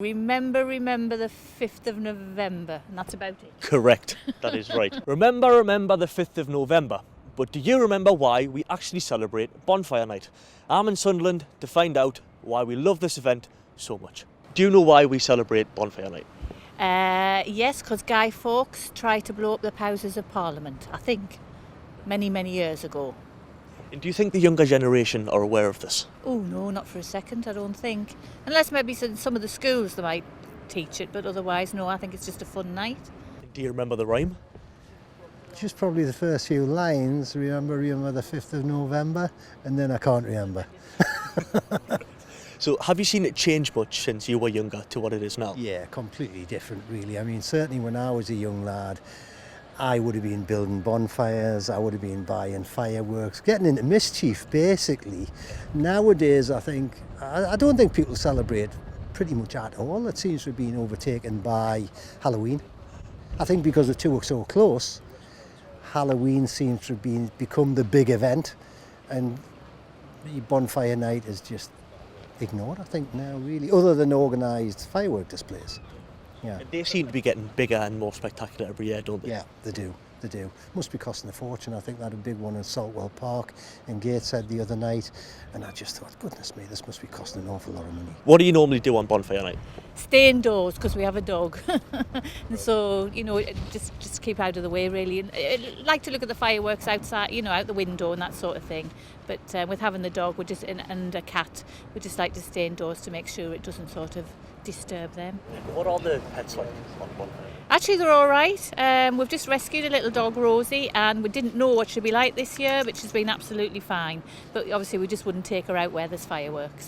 Remember the 5th of November, and that's about it. Correct, that is right. remember the 5th of November. But do you remember why we actually celebrate Bonfire Night? I'm in Sunderland to find out why we love this event so much. Do you know why we celebrate Bonfire Night? Yes, because Guy Fawkes tried to blow up the Houses of Parliament, I think, many years ago. And do you think the younger generation are aware of this? Oh no, not for a second, I don't think. Unless maybe some of the schools they might teach it, but otherwise no, I think it's just a fun night. Do you remember the rhyme? Just probably the first few lines, remember the 5th of November, and then I can't remember. So have you seen it change much since you were younger to what it is now? Yeah, completely different really. I mean, certainly when I was a young lad, I would have been building bonfires, I would have been buying fireworks, getting into mischief basically. Nowadays I don't think people celebrate pretty much at all. It seems to have been overtaken by Halloween. I think because the two are so close, Halloween seems to have become the big event, and the bonfire night is just ignored, I think, now really, other than organised firework displays. Yeah. They seem to be getting bigger and more spectacular every year, don't they? Yeah, they do. Must be costing a fortune. I think they had a big one in Saltwell Park in Gateshead the other night, and I just thought, goodness me, this must be costing an awful lot of money. What do you normally do on Bonfire Night? Stay indoors because we have a dog, and so just keep out of the way really. And I like to look at the fireworks outside, out the window and that sort of thing. But with having the dog, and a cat, we just like to stay indoors to make sure it doesn't sort of disturb them. What are the pets like on Bonfire? Actually, they're all right. We've just rescued a little dog, Rosie, and we didn't know what she'd be like this year, but she's been absolutely fine. But obviously, we just wouldn't take her out where there's fireworks.